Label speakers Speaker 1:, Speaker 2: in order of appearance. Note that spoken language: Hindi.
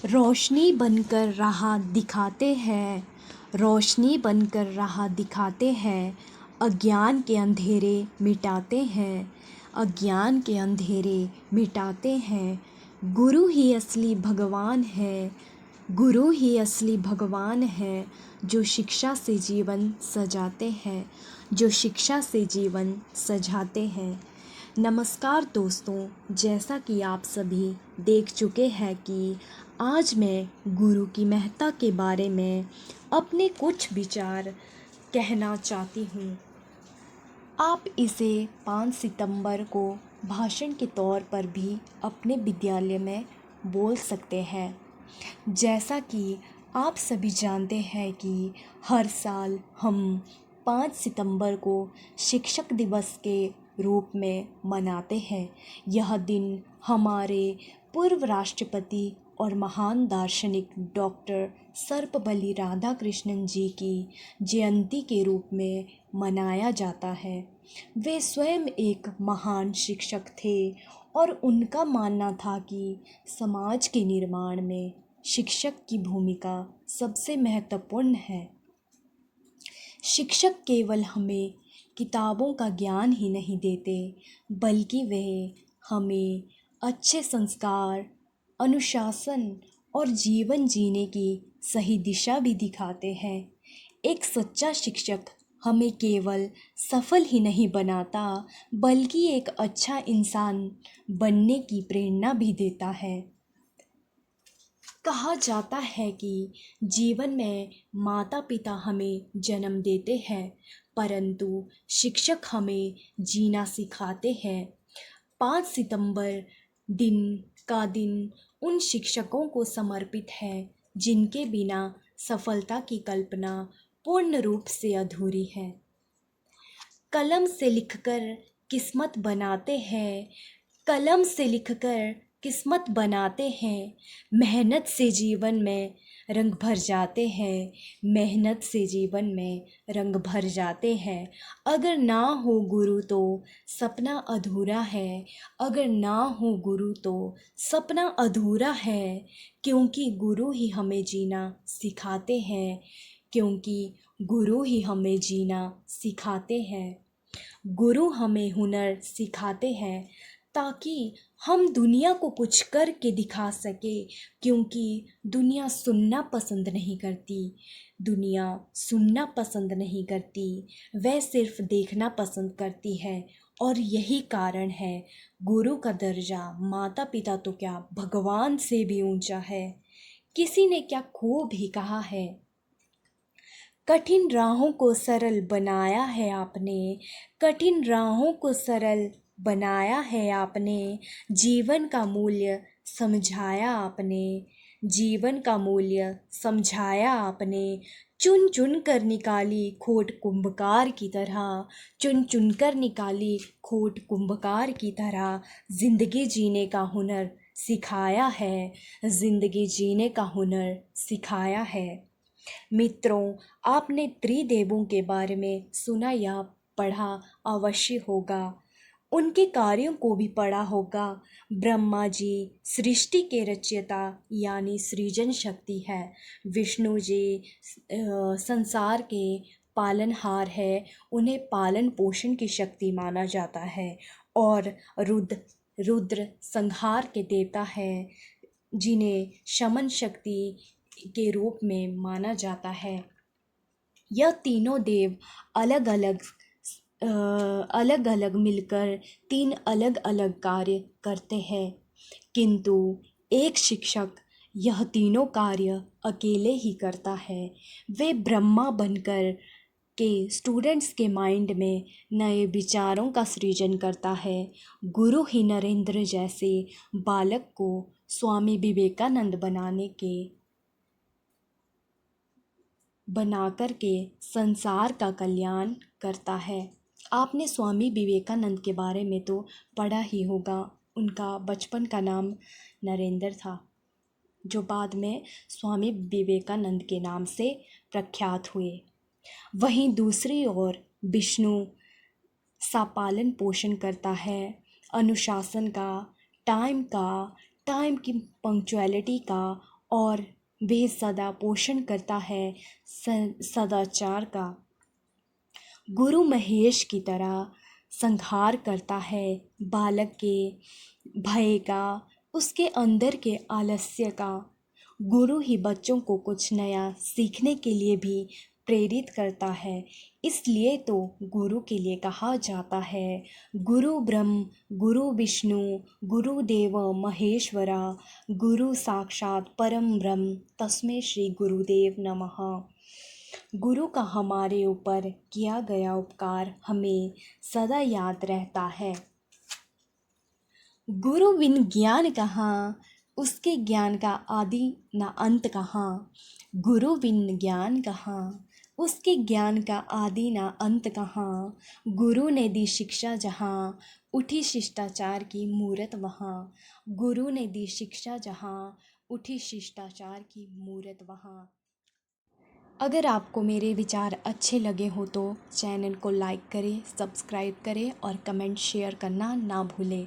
Speaker 1: रोशनी बनकर राह दिखाते हैं, रोशनी बनकर राह दिखाते हैं, अज्ञान के अंधेरे मिटाते हैं, अज्ञान के अंधेरे मिटाते हैं। गुरु ही असली भगवान है, गुरु ही असली भगवान है, जो शिक्षा से जीवन सजाते हैं, जो शिक्षा से जीवन सजाते हैं। नमस्कार दोस्तों, जैसा कि आप सभी देख चुके हैं कि आज मैं गुरु की महत्ता के बारे में अपने कुछ विचार कहना चाहती हूँ। आप इसे 5 सितंबर को भाषण के तौर पर भी अपने विद्यालय में बोल सकते हैं। जैसा कि आप सभी जानते हैं कि हर साल हम 5 सितंबर को शिक्षक दिवस के रूप में मनाते हैं। यह दिन हमारे पूर्व राष्ट्रपति और महान दार्शनिक डॉक्टर सर्वपल्ली राधाकृष्णन जी की जयंती के रूप में मनाया जाता है। वे स्वयं एक महान शिक्षक थे और उनका मानना था कि समाज के निर्माण में शिक्षक की भूमिका सबसे महत्वपूर्ण है। शिक्षक केवल हमें किताबों का ज्ञान ही नहीं देते, बल्कि वे हमें अच्छे संस्कार, अनुशासन और जीवन जीने की सही दिशा भी दिखाते हैं। एक सच्चा शिक्षक हमें केवल सफल ही नहीं बनाता, बल्कि एक अच्छा इंसान बनने की प्रेरणा भी देता है। कहा जाता है कि जीवन में माता पिता हमें जन्म देते हैं, परंतु शिक्षक हमें जीना सिखाते हैं। 5 सितंबर दिन उन शिक्षकों को समर्पित है जिनके बिना सफलता की कल्पना पूर्ण रूप से अधूरी है। कलम से लिखकर किस्मत बनाते हैं, कलम से लिखकर किस्मत बनाते हैं, मेहनत से जीवन में रंग भर जाते हैं, मेहनत से जीवन में रंग भर जाते हैं। अगर ना हो गुरु तो सपना अधूरा है, अगर ना हो गुरु तो सपना अधूरा है, क्योंकि गुरु ही हमें जीना सिखाते हैं, क्योंकि गुरु ही हमें जीना सिखाते हैं। गुरु हमें हुनर सिखाते हैं ताकि हम दुनिया को कुछ करके दिखा सके, क्योंकि दुनिया सुनना पसंद नहीं करती, दुनिया सुनना पसंद नहीं करती, वह सिर्फ देखना पसंद करती है। और यही कारण है गुरु का दर्जा माता पिता तो क्या भगवान से भी ऊंचा है। किसी ने क्या खूब ही कहा है, कठिन राहों को सरल बनाया है आपने, कठिन राहों को सरल बनाया है आपने, जीवन का मूल्य समझाया आपने, जीवन का मूल्य समझाया आपने। चुन चुन कर निकाली खोट कुंभकार की तरह, चुन चुन कर निकाली खोट कुंभकार की तरह, जिंदगी जीने का हुनर सिखाया है, जिंदगी जीने का हुनर सिखाया है। मित्रों, आपने त्रिदेवों के बारे में सुना या पढ़ा अवश्य होगा, उनके कार्यों को भी पढ़ा होगा। ब्रह्मा जी सृष्टि के रचयिता यानी सृजन शक्ति है, विष्णु जी संसार के पालनहार है, उन्हें पालन पोषण की शक्ति माना जाता है। और रुद्र संहार के देवता है, जिन्हें शमन शक्ति के रूप में माना जाता है। यह तीनों देव अलग अलग मिलकर 3 अलग अलग कार्य करते हैं, किंतु एक शिक्षक यह तीनों कार्य अकेले ही करता है। वे ब्रह्मा बनकर के स्टूडेंट्स के माइंड में नए विचारों का सृजन करता है। गुरु ही नरेंद्र जैसे बालक को स्वामी विवेकानंद बनाकर के संसार का कल्याण करता है। आपने स्वामी विवेकानंद के बारे में तो पढ़ा ही होगा, उनका बचपन का नाम नरेंद्र था, जो बाद में स्वामी विवेकानंद के नाम से प्रख्यात हुए। वहीं दूसरी ओर विष्णु सा पालन पोषण करता है, अनुशासन का, टाइम की पंक्चुअलिटी का और वह सदा पोषण करता है सदाचार का। गुरु महेश की तरह संहार करता है बालक के भय का, उसके अंदर के आलस्य का। गुरु ही बच्चों को कुछ नया सीखने के लिए भी प्रेरित करता है। इसलिए तो गुरु के लिए कहा जाता है गुरु ब्रह्म गुरु विष्णु गुरुदेव महेश्वरा, गुरु साक्षात परम ब्रह्म तस्मै श्री गुरुदेव नमः। गुरु का हमारे ऊपर किया गया उपकार हमें सदा याद रहता है। गुरु बिन ज्ञान कहाँ, उसके ज्ञान का आदि न अंत कहाँ। गुरु बिन ज्ञान कहाँ, उसके ज्ञान का आदि न अंत कहाँ। गुरु ने दी शिक्षा जहाँ, उठी शिष्टाचार की मूरत वहाँ। गुरु ने दी शिक्षा जहाँ, उठी शिष्टाचार की मूरत वहाँ। अगर आपको मेरे विचार अच्छे लगे हो तो चैनल को लाइक करें, सब्सक्राइब करें और कमेंट शेयर करना ना भूलें।